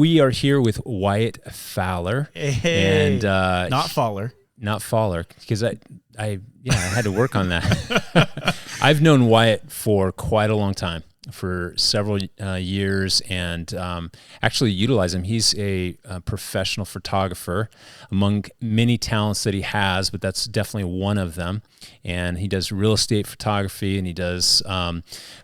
We are here with Wyatt Faller. Hey, and not Faller. Not Faller, because I had to work on that. I've known Wyatt for quite a long time, for several years, and actually utilize him. He's a professional photographer among many talents that he has, but that's definitely one of them. And he does real estate photography, and he does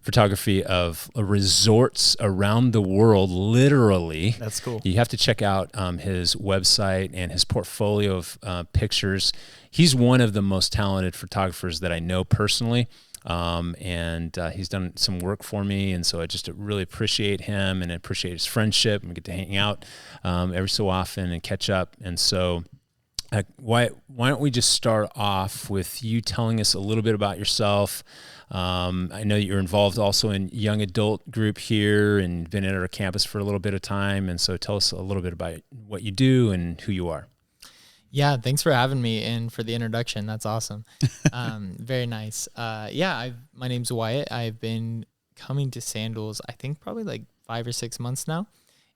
photography of resorts around the world, literally. That's cool. You have to check out his website and his portfolio of pictures. He's one of the most talented photographers that I know personally. And he's done some work for me, and so I just really appreciate him and appreciate his friendship, and we get to hang out every so often and catch up. And so why don't we just start off with you telling us a little bit about yourself? I know that you're involved also in young adult group here and been at our campus for a little bit of time, and so tell us a little bit about what you do and who you are. Yeah, thanks for having me and for the introduction. That's awesome. Very nice. My name's Wyatt. I've been coming to Sandals, I think probably like 5 or 6 months now,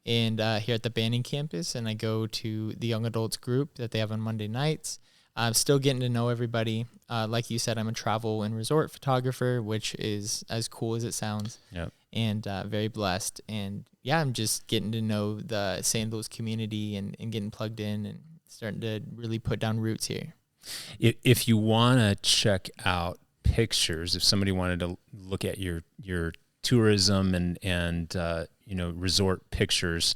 and here at the Banning campus, and I go to the young adults group that they have on Monday nights. I'm still getting to know everybody. Like you said, I'm a travel and resort photographer, which is as cool as it sounds. Yep. And very blessed. And yeah, I'm just getting to know the Sandals community and getting plugged in and starting to really put down roots here. If you want to check out pictures, if somebody wanted to look at your tourism and resort pictures,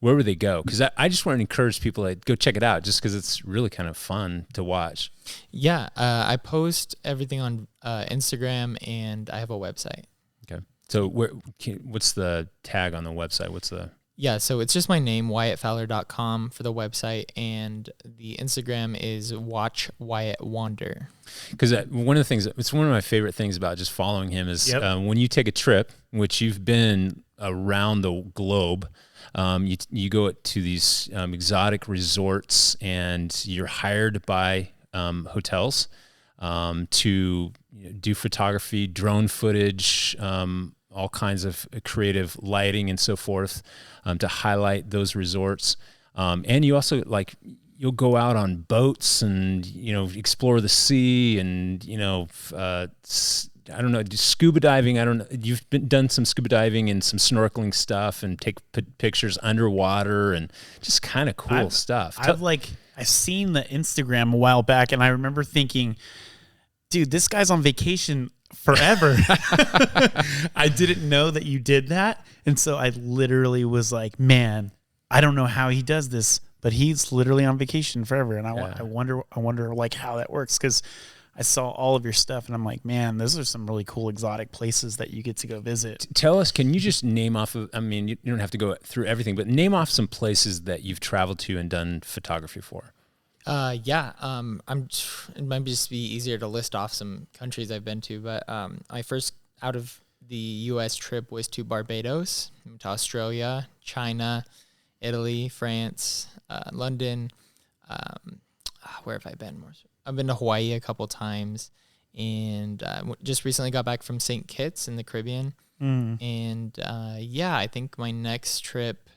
where would they go? Because I just want to encourage people to go check it out, just because it's really kind of fun to watch. Yeah, I post everything on Instagram, and I have a website. Okay. So what's the tag on the website? Yeah, so it's just my name, WyattFaller.com for the website, and the Instagram is Watch Wyatt Wander. Because it's one of my favorite things about just following him is when you take a trip, which you've been around the globe, you go to these exotic resorts, and you're hired by hotels to do photography, drone footage, all kinds of creative lighting and so forth, to highlight those resorts. And you also you'll go out on boats and, explore the sea and, I don't know, scuba diving. I don't know. You've done some scuba diving and some snorkeling stuff and take pictures underwater and just kind of cool stuff. I've seen the Instagram a while back, and I remember thinking, dude, this guy's on vacation forever. I didn't know that you did that. And so I literally was like, man, I don't know how he does this, but he's literally on vacation forever. And I wonder like how that works. 'Cause I saw all of your stuff and I'm like, man, those are some really cool exotic places that you get to go visit. Tell us, can you just name off of, you don't have to go through everything, but name off some places that you've traveled to and done photography for. It might just be easier to list off some countries I've been to, but my first out of the U.S. trip was to Barbados, to Australia, China, Italy, France, London. Where have I been more? I've been to Hawaii a couple times, and just recently got back from St. Kitts in the Caribbean. And I think my next trip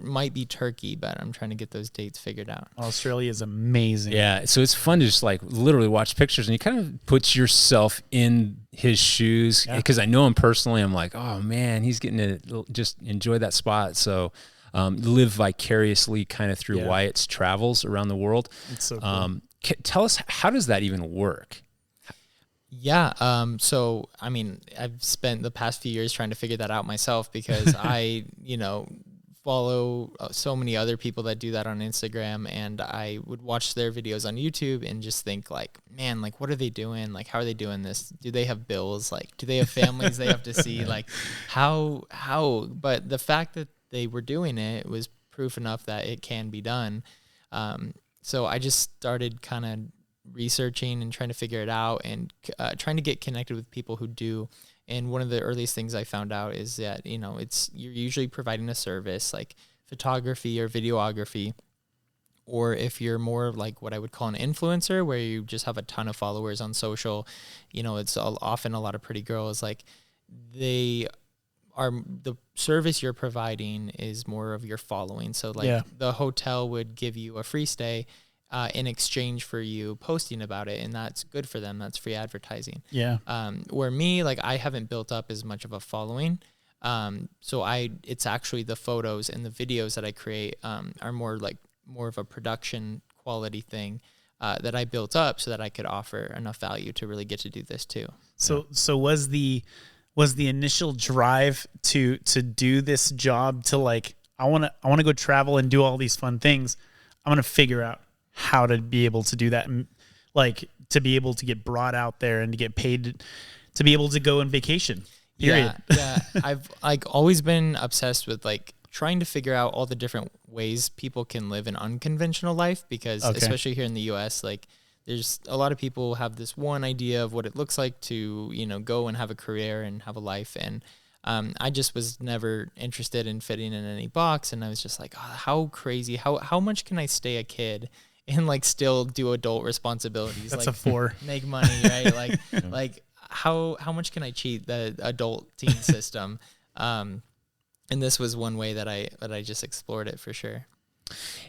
might be Turkey, but I'm trying to get those dates figured out. Australia is amazing. Yeah, so it's fun to just literally watch pictures, and you kind of put yourself in his shoes, because I know him personally. I'm like, oh man, he's getting to just enjoy that spot. So live vicariously kind of through Wyatt's travels around the world. It's so cool. Tell us, how does that even work? Yeah. So, I've spent the past few years trying to figure that out myself, because I, follow so many other people that do that on Instagram, and I would watch their videos on YouTube and just think man, what are they doing? How are they doing this? Do they have bills? Do they have families they have to see? How, but the fact that they were doing it was proof enough that it can be done. So I just started kind of researching and trying to figure it out, and trying to get connected with people who do. And one of the earliest things I found out is that, you're usually providing a service like photography or videography, or if you're more like what I would call an influencer, where you just have a ton of followers on social, it's often a lot of pretty girls, they the service you're providing is more of your following. So like the hotel would give you a free stay in exchange for you posting about it, and that's good for them. That's free advertising. Yeah. Where me, like I haven't built up as much of a following. So it's actually the photos and the videos that I create are more of a production quality thing that I built up so that I could offer enough value to really get to do this too. So was the initial drive to do this job to like, I want to go travel and do all these fun things. I'm going to figure out how to be able to do that, and like to be able to get brought out there and to get paid to be able to go on vacation. Period. Yeah. I've like always been obsessed with like trying to figure out all the different ways people can live an unconventional life, because especially here in the US, like there's a lot of people have this one idea of what it looks like to, go and have a career and have a life. And I just was never interested in fitting in any box. And I was just like, oh, how crazy, how much can I stay a kid and like still do adult responsibilities? That's like a 4. Make money, right? Like how much can I cheat the adult teen system? And this was one way that I just explored it for sure.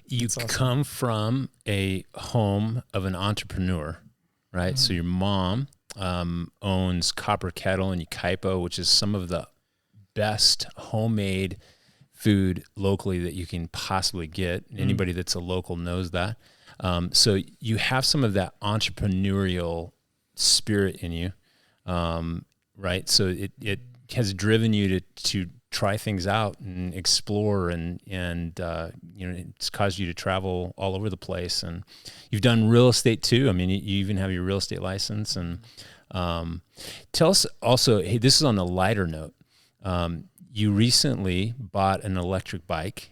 You come from a home of an entrepreneur, right? So your mom owns Copper Kettle in Yucaipa, which is some of the best homemade food locally that you can possibly get. Anybody that's a local knows that. So you have some of that entrepreneurial spirit in you, right? So it has driven you to try things out and explore, and it's caused you to travel all over the place. And you've done real estate too. I mean, you even have your real estate license. And tell us also, hey, this is on a lighter note. You recently bought an electric bike,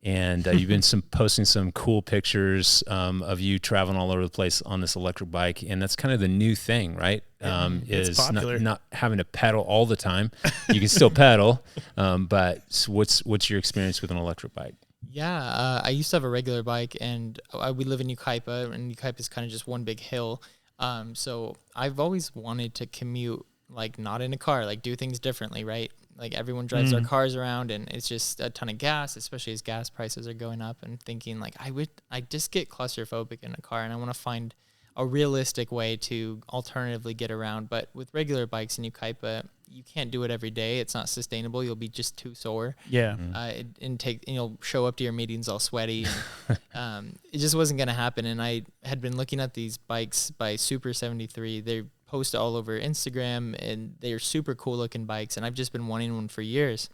and you've been posting some cool pictures of you traveling all over the place on this electric bike, and that's kind of the new thing, right? Is not having to pedal all the time. You can still pedal, but what's your experience with an electric bike? Yeah, I used to have a regular bike, and we live in Yucaipa, and Yucaipa is kind of just one big hill. So I've always wanted to commute, like not in a car, like do things differently, right? Like everyone drives their cars around, and it's just a ton of gas, especially as gas prices are going up, and thinking like I just get claustrophobic in a car, and I want to find a realistic way to alternatively get around. But with regular bikes in Yucaipa, you can't do it every day. It's not sustainable. You'll be just too sore. Yeah. You'll show up to your meetings all sweaty. And, it just wasn't going to happen. And I had been looking at these bikes by Super 73. They post all over Instagram, and they're super cool looking bikes. And I've just been wanting one for years.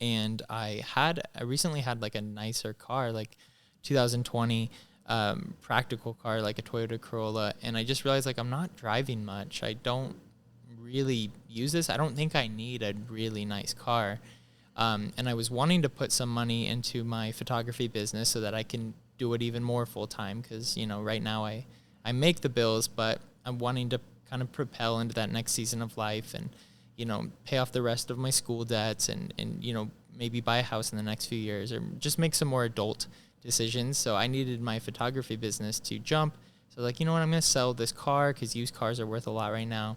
And I recently had like a nicer car, like 2020 practical car, like a Toyota Corolla. And I just realized like I'm not driving much. I don't really use this. I don't think I need a really nice car. And I was wanting to put some money into my photography business so that I can do it even more full time. Cause right now I make the bills, but I'm wanting to kind of propel into that next season of life and, pay off the rest of my school debts and maybe buy a house in the next few years or just make some more adult decisions. So I needed my photography business to jump. So like, I'm going to sell this car because used cars are worth a lot right now.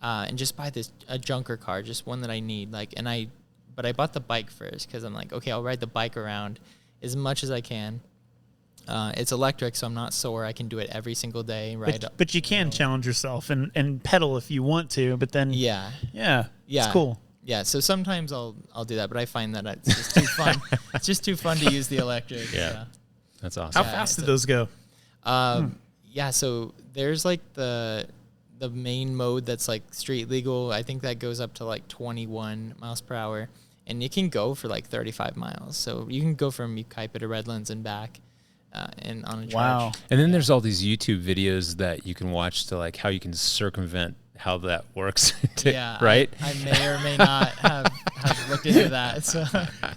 And just buy a junker car, just one that I need. But I bought the bike first because I'm like, okay, I'll ride the bike around as much as I can. It's electric, so I'm not sore. I can do it every single day. But you can challenge yourself and pedal if you want to. But then yeah, it's cool. Yeah, so sometimes I'll do that, but I find that it's just too fun. It's just too fun to use the electric. Yeah, that's awesome. How fast did those go? Yeah, so there's like the main mode that's like street legal. I think that goes up to like 21 miles per hour, and it can go for like 35 miles. So you can go from Yucaipa to Redlands and back. And on a charge. Wow. And then there's all these YouTube videos that you can watch to like how you can circumvent how that works. Right? I may or may not have looked into that. So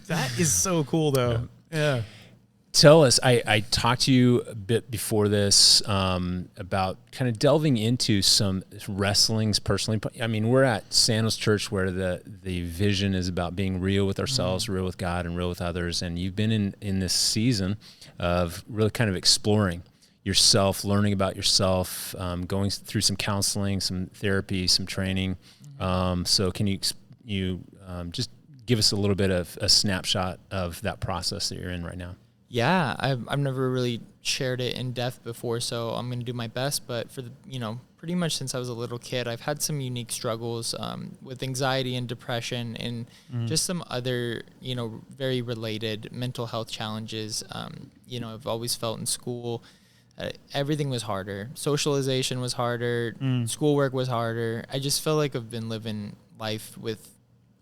that is so cool though. Yeah. Tell us, I talked to you a bit before this about kind of delving into some wrestlings personally. I mean, we're at Sandals Church where the vision is about being real with ourselves, real with God, and real with others. And you've been in this season of really kind of exploring yourself, learning about yourself, going through some counseling, some therapy, some training. So can you you just give us a little bit of a snapshot of that process that you're in right now? Yeah, I've never really shared it in depth before, so I'm going to do my best. But for the, pretty much since I was a little kid, I've had some unique struggles with anxiety and depression and just some other, very related mental health challenges. I've always felt in school everything was harder. Socialization was harder. Schoolwork was harder. I just felt like I've been living life with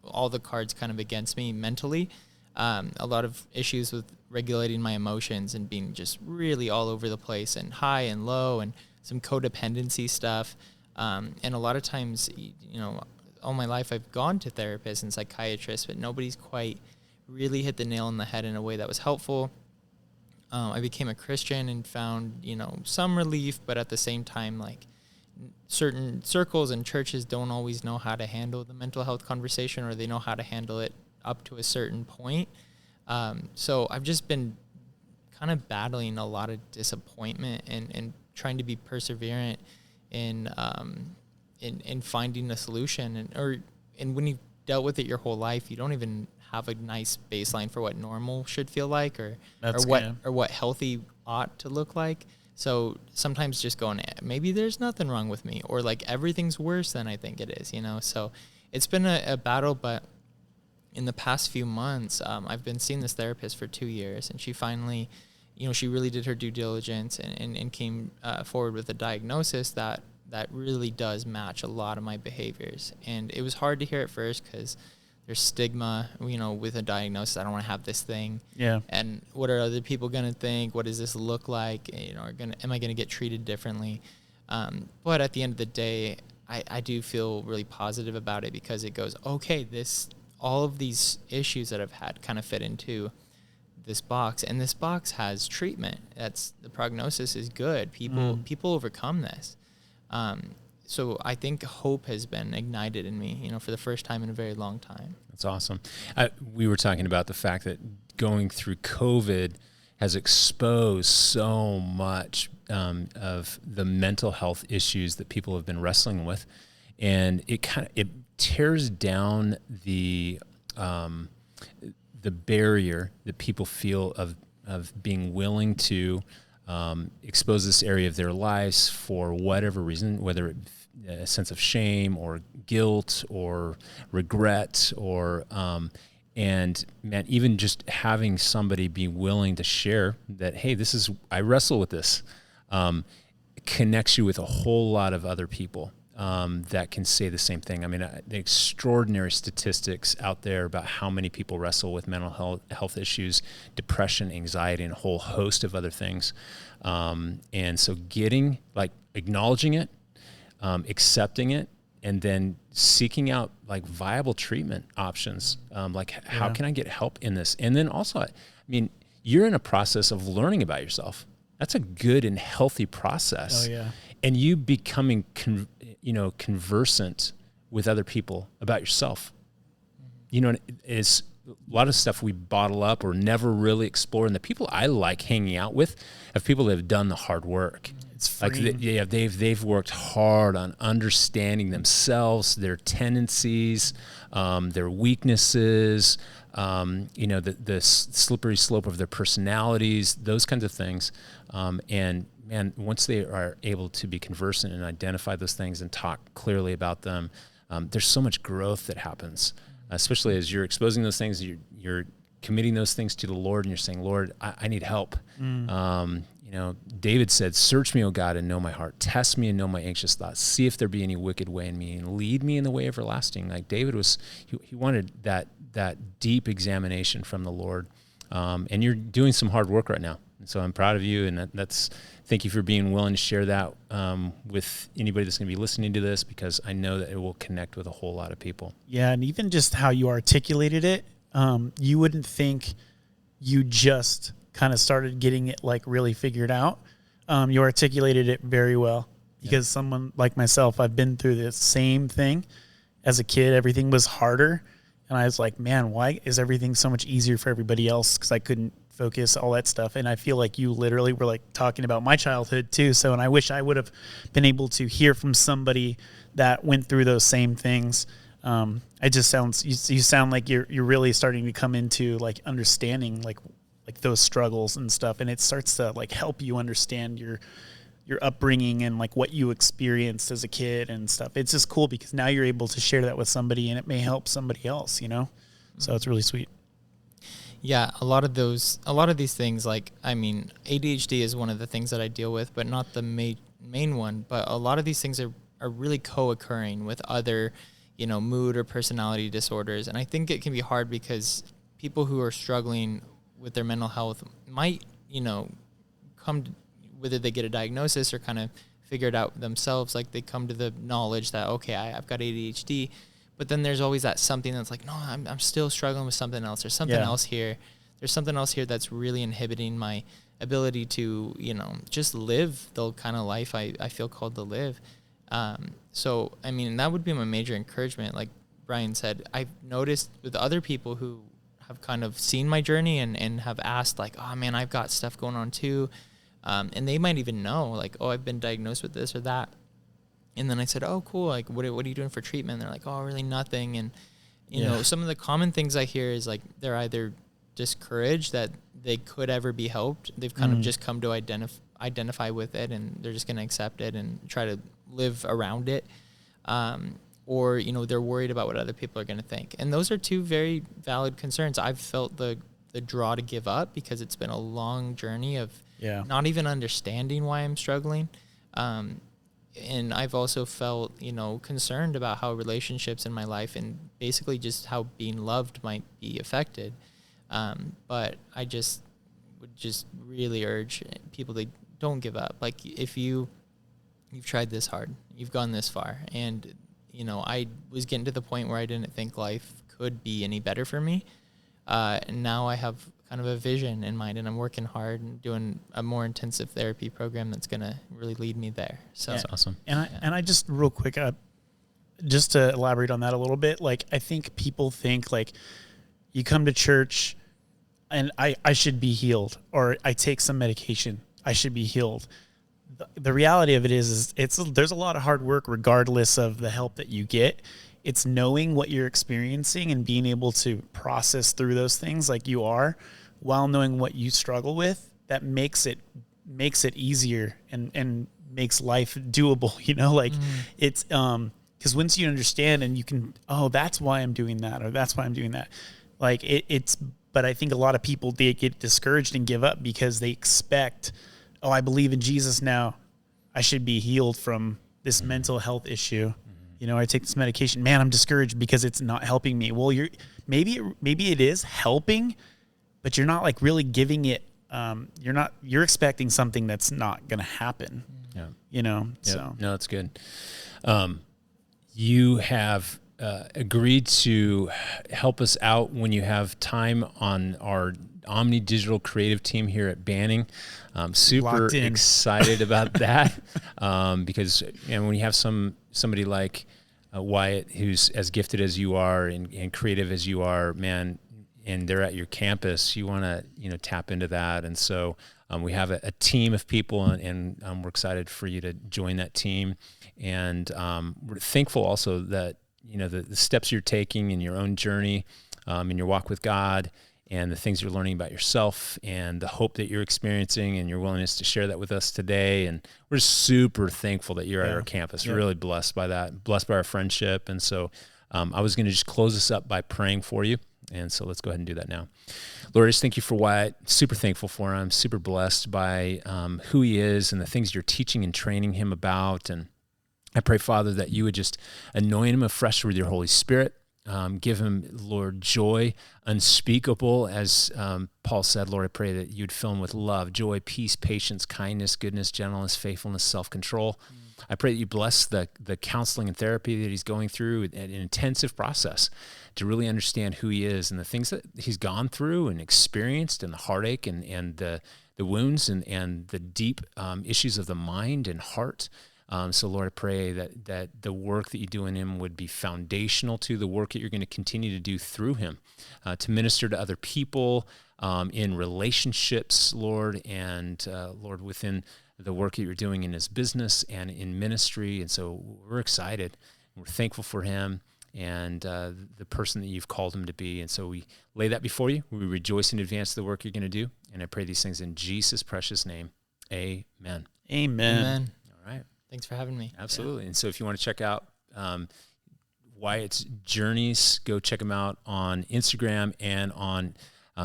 all the cards kind of against me mentally. A lot of issues with regulating my emotions and being just really all over the place and high and low, and some codependency stuff. And a lot of times, all my life I've gone to therapists and psychiatrists, but nobody's quite really hit the nail on the head in a way that was helpful. I became a Christian and found, some relief, but at the same time, like, certain circles and churches don't always know how to handle the mental health conversation, or they know how to handle it up to a certain point. So I've just been kind of battling a lot of disappointment and trying to be perseverant in finding a solution. And when you've dealt with it your whole life, you don't even have a nice baseline for what normal should feel like, or what healthy ought to look like. So sometimes just going, maybe there's nothing wrong with me, or like everything's worse than I think it is, So it's been a battle, but in the past few months, I've been seeing this therapist for 2 years, and she finally, she really did her due diligence and came forward with a diagnosis that really does match a lot of my behaviors. And it was hard to hear at first because there's stigma, with a diagnosis. I don't want to have this thing. Yeah. And what are other people going to think? What does this look like? Am I going to get treated differently? But at the end of the day, I do feel really positive about it, because it goes, okay, all of these issues that I've had kind of fit into this box, and this box has treatment. The prognosis is good. People overcome this. So I think hope has been ignited in me, for the first time in a very long time. That's awesome. We were talking about the fact that going through COVID has exposed so much of the mental health issues that people have been wrestling with, and it tears down the barrier that people feel of being willing to expose this area of their lives for whatever reason, whether it a sense of shame or guilt or regret, or and man, even just having somebody be willing to share that, hey, I wrestle with this, connects you with a whole lot of other people that can say the same thing. I mean, the extraordinary statistics out there about how many people wrestle with mental health issues, depression, anxiety, and a whole host of other things. And so acknowledging it, accepting it, and then seeking out like viable treatment options. How can I get help in this? And then also, I mean, you're in a process of learning about yourself. That's a good and healthy process. Oh yeah. And you becoming, conversant with other people about yourself. It's a lot of stuff we bottle up or never really explore. And the people I like hanging out with are people that have done the hard work. It's freeing. They've worked hard on understanding themselves, their tendencies, their weaknesses, the slippery slope of their personalities, those kinds of things. And man, once they are able to be conversant and identify those things and talk clearly about them, there's so much growth that happens, especially as you're exposing those things, you're committing those things to the Lord, and you're saying, Lord, I need help. David said, search me, O God, and know my heart. Test me and know my anxious thoughts. See if there be any wicked way in me, and lead me in the way everlasting. Like David he wanted that deep examination from the Lord. And you're doing some hard work right now. And so I'm proud of you, and thank you for being willing to share that with anybody that's going to be listening to this, because I know that it will connect with a whole lot of people. Yeah, and even just how you articulated it, you wouldn't think you just kind of started getting it like really figured out. You articulated it very well, because someone like myself, I've been through the same thing. As a kid, everything was harder, and I was like, man, why is everything so much easier for everybody else? Because I couldn't focus, all that stuff. And I feel like you literally were like talking about my childhood too. So, and I wish I would have been able to hear from somebody that went through those same things. It just sounds, you sound like you're really starting to come into like understanding like those struggles and stuff. And it starts to like help you understand your upbringing and like what you experienced as a kid and stuff. It's just cool because now you're able to share that with somebody and it may help somebody else, you know? So it's really sweet. Yeah, a lot of these things, like, I mean, ADHD is one of the things that I deal with, but not the main one. But a lot of these things are really co-occurring with other, you know, mood or personality disorders. And I think it can be hard because people who are struggling with their mental health might, you know, whether they get a diagnosis or kind of figure it out themselves, like they come to the knowledge that, okay, I've got ADHD. But then there's always that something that's like, no, I'm still struggling with something else. There's something else here. There's something else here that's really inhibiting my ability to, you know, just live the kind of life I feel called to live. So, I mean, that would be my major encouragement. Like Brian said, I've noticed with other people who have kind of seen my journey and have asked like, oh man, I've got stuff going on too. And they might even know like, oh, I've been diagnosed with this or that. And then I said, oh, cool. Like, what are you doing for treatment? And they're like, oh, really nothing. And, you know, some of the common things I hear is like, they're either discouraged that they could ever be helped. They've kind of just come to identify with it and they're just going to accept it and try to live around it. Or, you know, they're worried about what other people are going to think. And those are two very valid concerns. I've felt the draw to give up because it's been a long journey of not even understanding why I'm struggling. And I've also felt, you know, concerned about how relationships in my life and basically just how being loved might be affected. But I just would just really urge people to don't give up. Like if you've tried this hard, you've gone this far, and, you know, I was getting to the point where I didn't think life could be any better for me. And now I have kind of a vision in mind, and I'm working hard and doing a more intensive therapy program that's going to really lead me there. So that's awesome. And I just real quick, just to elaborate on that a little bit, like I think people think like you come to church and I should be healed, or I take some medication, I should be healed. The reality of it is there's a lot of hard work regardless of the help that you get. It's knowing what you're experiencing and being able to process through those things like you are, while knowing what you struggle with, that makes it easier and makes life doable, you know, like it's, cause once you understand and you can, oh, that's why I'm doing that, or that's why I'm doing that. Like but I think a lot of people, they get discouraged and give up because they expect, oh, I believe in Jesus now, I should be healed from this mental health issue. You know, I take this medication, man, I'm discouraged because it's not helping me. Well, maybe it is helping, but you're not like really giving it, you're expecting something that's not going to happen. Yeah. You know, yep. so. No, that's good. You have agreed to help us out when you have time on our Omni-Digital Creative Team here at Banning. I'm super excited about that because, you know, when you have somebody like Wyatt, who's as gifted as you are and creative as you are, man, and they're at your campus, you want to, you know, tap into that. And so we have a team of people, and we're excited for you to join that team. And we're thankful also that, you know, the steps you're taking in your own journey, in your walk with God, and the things you're learning about yourself, and the hope that you're experiencing, and your willingness to share that with us today. And we're super thankful that you're at our campus. We're really blessed by that, blessed by our friendship. And so I was going to just close this up by praying for you. And so let's go ahead and do that now. Lord, I just thank you for Wyatt. Super thankful for him. Super blessed by who he is and the things you're teaching and training him about. And I pray, Father, that you would just anoint him afresh with your Holy Spirit. Give him, Lord, joy unspeakable. As Paul said, Lord, I pray that you'd fill him with love, joy, peace, patience, kindness, goodness, gentleness, faithfulness, self-control. I pray that you bless the counseling and therapy that he's going through, an intensive process to really understand who he is and the things that he's gone through and experienced, and the heartache and the wounds and the deep issues of the mind and heart. So, Lord, I pray that the work that you do in him would be foundational to the work that you're going to continue to do through him, to minister to other people in relationships, Lord, and Lord, within the work that you're doing in his business and in ministry. And so we're excited. We're thankful for him. and the person that you've called him to be. And so we lay that before you. We rejoice in advance of the work you're going to do. And I pray these things in Jesus' precious name. Amen. Amen. All right. Thanks for having me. Absolutely. Yeah. And so if you want to check out Wyatt's journeys, go check him out on Instagram and on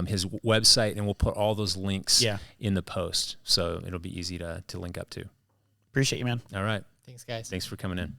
his website, and we'll put all those links in the post. So it'll be easy to link up to. Appreciate you, man. All right. Thanks, guys. Thanks for coming in.